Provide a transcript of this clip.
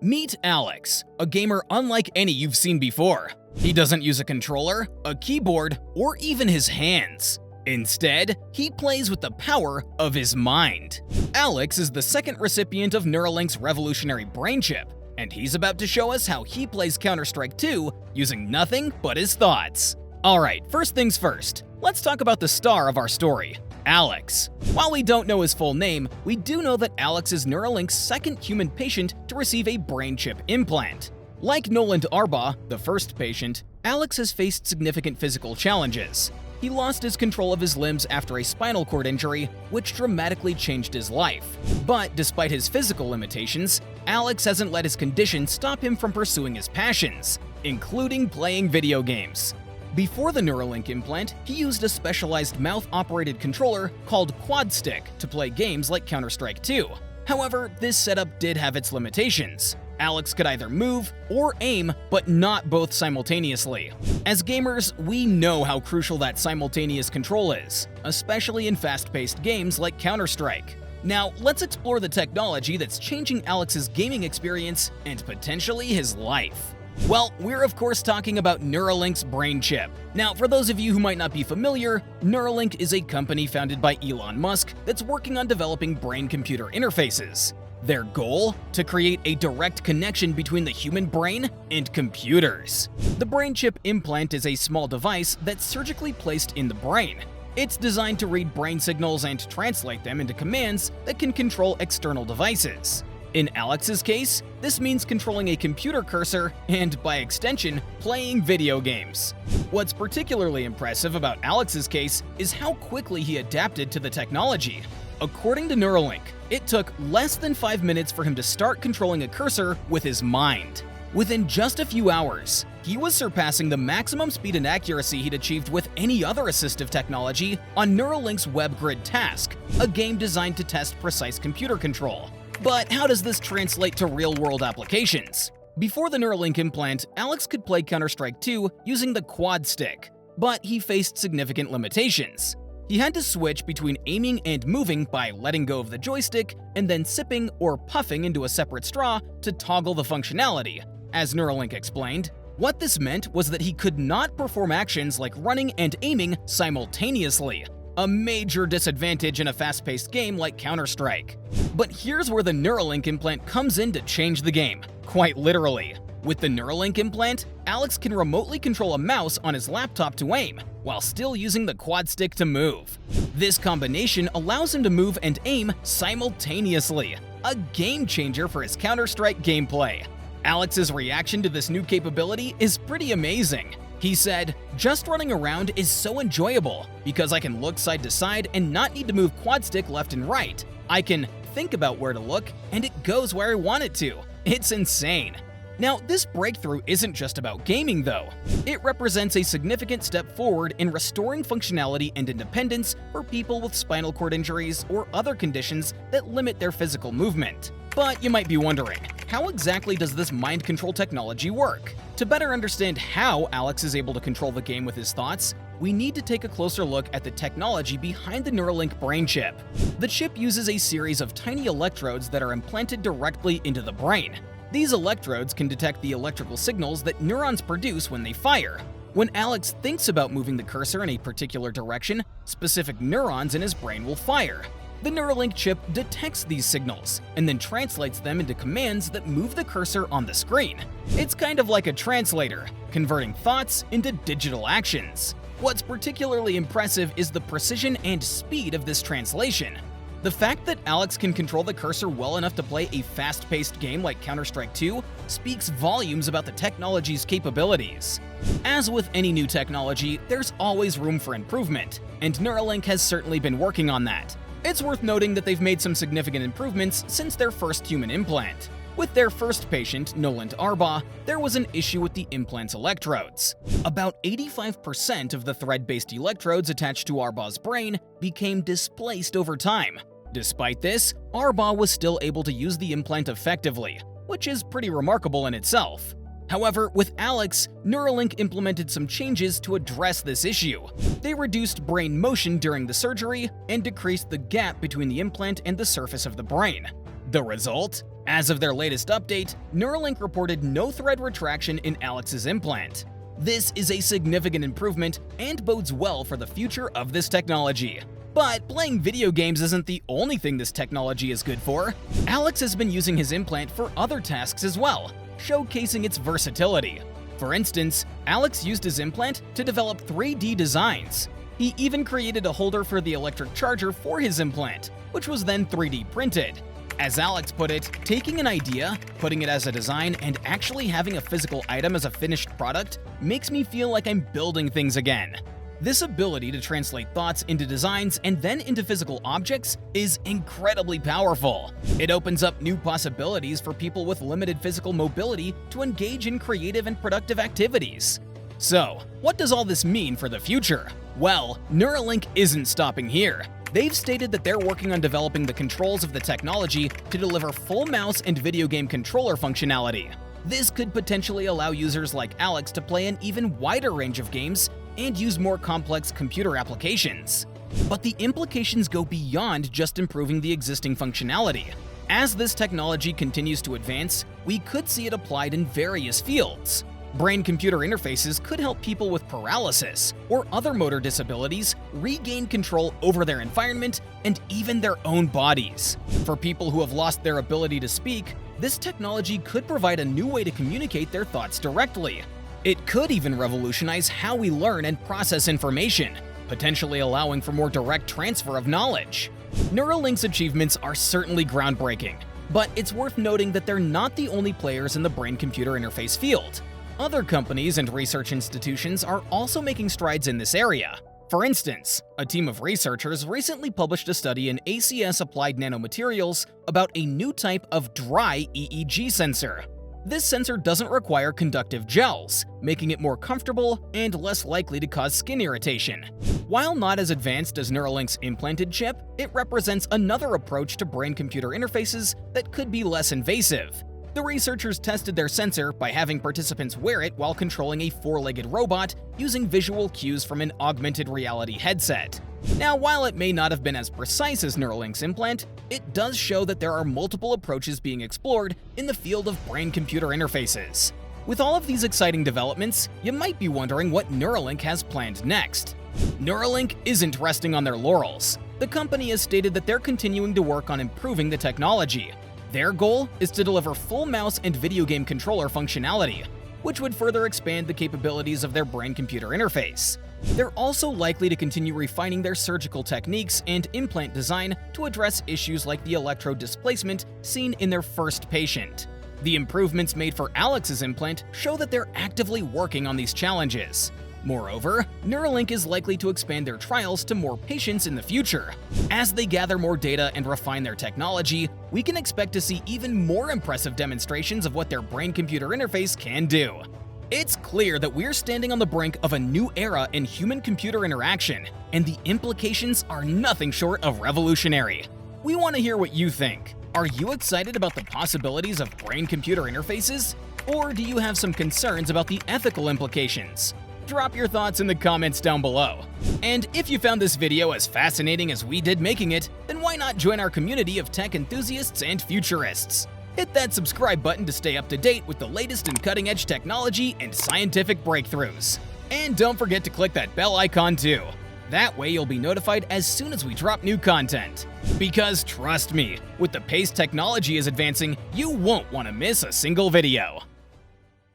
Meet Alex, a gamer unlike any you've seen before. He doesn't use a controller, a keyboard, or even his hands. Instead, he plays with the power of his mind. Alex is the second recipient of Neuralink's revolutionary brain chip, and he's about to show us how he plays Counter-Strike 2 using nothing but his thoughts. Alright, first things first, let's talk about the star of our story, Alex. While we don't know his full name, we do know that Alex is Neuralink's second human patient to receive a brain chip implant. Like Noland Arbaugh, the first patient, Alex has faced significant physical challenges. He lost his control of his limbs after a spinal cord injury, which dramatically changed his life. But despite his physical limitations, Alex hasn't let his condition stop him from pursuing his passions, including playing video games. Before the Neuralink implant, he used a specialized mouth-operated controller called Quad Stick to play games like Counter-Strike 2. However, this setup did have its limitations. Alex could either move or aim, but not both simultaneously. As gamers, we know how crucial that simultaneous control is, especially in fast-paced games like Counter-Strike. Now, let's explore the technology that's changing Alex's gaming experience and potentially his life. Well, we're of course talking about Neuralink's brain chip. Now, for those of you who might not be familiar, Neuralink is a company founded by Elon Musk that's working on developing brain-computer interfaces. Their goal? To create a direct connection between the human brain and computers. The brain chip implant is a small device that's surgically placed in the brain. It's designed to read brain signals and translate them into commands that can control external devices. In Alex's case, this means controlling a computer cursor and, by extension, playing video games. What's particularly impressive about Alex's case is how quickly he adapted to the technology. According to Neuralink, it took less than 5 minutes for him to start controlling a cursor with his mind. Within just a few hours, he was surpassing the maximum speed and accuracy he'd achieved with any other assistive technology on Neuralink's WebGrid task, a game designed to test precise computer control. But how does this translate to real-world applications? Before the Neuralink implant, Alex could play Counter-Strike 2 using the Quad Stick, but he faced significant limitations. He had to switch between aiming and moving by letting go of the joystick and then sipping or puffing into a separate straw to toggle the functionality. As Neuralink explained, what this meant was that he could not perform actions like running and aiming simultaneously, a major disadvantage in a fast-paced game like Counter-Strike. But here's where the Neuralink implant comes in to change the game, quite literally. With the Neuralink implant, Alex can remotely control a mouse on his laptop to aim, while still using the Quad Stick to move. This combination allows him to move and aim simultaneously, a game changer for his Counter-Strike gameplay. Alex's reaction to this new capability is pretty amazing. He said, "Just running around is so enjoyable because I can look side to side and not need to move Quad Stick left and right. I can think about where to look and it goes where I want it to. It's insane." Now, this breakthrough isn't just about gaming though. It represents a significant step forward in restoring functionality and independence for people with spinal cord injuries or other conditions that limit their physical movement. But you might be wondering, how exactly does this mind control technology work? To better understand how Alex is able to control the game with his thoughts, we need to take a closer look at the technology behind the Neuralink brain chip. The chip uses a series of tiny electrodes that are implanted directly into the brain. These electrodes can detect the electrical signals that neurons produce when they fire. When Alex thinks about moving the cursor in a particular direction, specific neurons in his brain will fire. The Neuralink chip detects these signals and then translates them into commands that move the cursor on the screen. It's kind of like a translator, converting thoughts into digital actions. What's particularly impressive is the precision and speed of this translation. The fact that Alex can control the cursor well enough to play a fast-paced game like Counter-Strike 2 speaks volumes about the technology's capabilities. As with any new technology, there's always room for improvement, and Neuralink has certainly been working on that. It's worth noting that they've made some significant improvements since their first human implant. With their first patient, Noland Arbaugh, there was an issue with the implant's electrodes. About 85% of the thread-based electrodes attached to Arbaugh's brain became displaced over time. Despite this, Arbaugh was still able to use the implant effectively, which is pretty remarkable in itself. However, with Alex, Neuralink implemented some changes to address this issue. They reduced brain motion during the surgery and decreased the gap between the implant and the surface of the brain. The result? As of their latest update, Neuralink reported no thread retraction in Alex's implant. This is a significant improvement and bodes well for the future of this technology. But playing video games isn't the only thing this technology is good for. Alex has been using his implant for other tasks as well, showcasing its versatility. For instance, Alex used his implant to develop 3D designs. He even created a holder for the electric charger for his implant, which was then 3D printed. As Alex put it, taking an idea, putting it as a design, and actually having a physical item as a finished product makes me feel like I'm building things again. This ability to translate thoughts into designs and then into physical objects is incredibly powerful. It opens up new possibilities for people with limited physical mobility to engage in creative and productive activities. So, what does all this mean for the future? Well, Neuralink isn't stopping here. They've stated that they're working on developing the controls of the technology to deliver full mouse and video game controller functionality. This could potentially allow users like Alex to play an even wider range of games and use more complex computer applications. But the implications go beyond just improving the existing functionality. As this technology continues to advance, we could see it applied in various fields. Brain-computer interfaces could help people with paralysis or other motor disabilities regain control over their environment and even their own bodies. For people who have lost their ability to speak, this technology could provide a new way to communicate their thoughts directly. It could even revolutionize how we learn and process information, potentially allowing for more direct transfer of knowledge. Neuralink's achievements are certainly groundbreaking, but it's worth noting that they're not the only players in the brain-computer interface field. Other companies and research institutions are also making strides in this area. For instance, a team of researchers recently published a study in ACS Applied Nanomaterials about a new type of dry EEG sensor. This sensor doesn't require conductive gels, making it more comfortable and less likely to cause skin irritation. While not as advanced as Neuralink's implanted chip, it represents another approach to brain-computer interfaces that could be less invasive. The researchers tested their sensor by having participants wear it while controlling a four-legged robot using visual cues from an augmented reality headset. Now, while it may not have been as precise as Neuralink's implant, it does show that there are multiple approaches being explored in the field of brain-computer interfaces. With all of these exciting developments, you might be wondering what Neuralink has planned next. Neuralink isn't resting on their laurels. The company has stated that they're continuing to work on improving the technology. Their goal is to deliver full mouse and video game controller functionality, which would further expand the capabilities of their brain-computer interface. They're also likely to continue refining their surgical techniques and implant design to address issues like the electrode displacement seen in their first patient. The improvements made for Alex's implant show that they're actively working on these challenges. Moreover, Neuralink is likely to expand their trials to more patients in the future. As they gather more data and refine their technology, we can expect to see even more impressive demonstrations of what their brain-computer interface can do. It's clear that we're standing on the brink of a new era in human-computer interaction, and the implications are nothing short of revolutionary. We want to hear what you think. Are you excited about the possibilities of brain-computer interfaces? Or do you have some concerns about the ethical implications? Drop your thoughts in the comments down below. And if you found this video as fascinating as we did making it, then why not join our community of tech enthusiasts and futurists? Hit that subscribe button to stay up to date with the latest in cutting-edge technology and scientific breakthroughs. And don't forget to click that bell icon too. That way you'll be notified as soon as we drop new content. Because trust me, with the pace technology is advancing, you won't want to miss a single video.